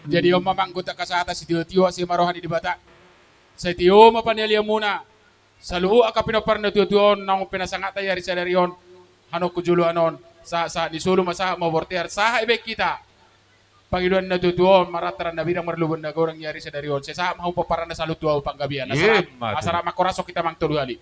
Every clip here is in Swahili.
Jadi om mamanggut ka sa atas si Tio si marohan di bata. Sa Tio mapanelya muna. Sa luho aka pinaparna Tio nang pinasangata yari sa darion. Ano kujulo anon sa nisulo masa mabortear sa ibek kita. Panginoon na Tio marataran na birang marlubon na gorang yari sa darion. Sa mau paparan na sa lutuaw panggabian. Asara makoraso kita mang tuluali.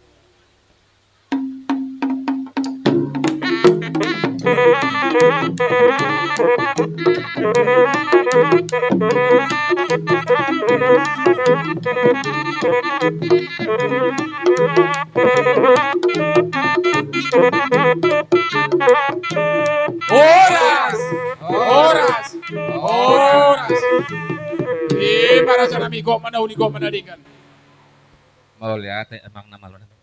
Oras. Para sa namigo manahuli ko manaligan. Mauli ate emang nama lo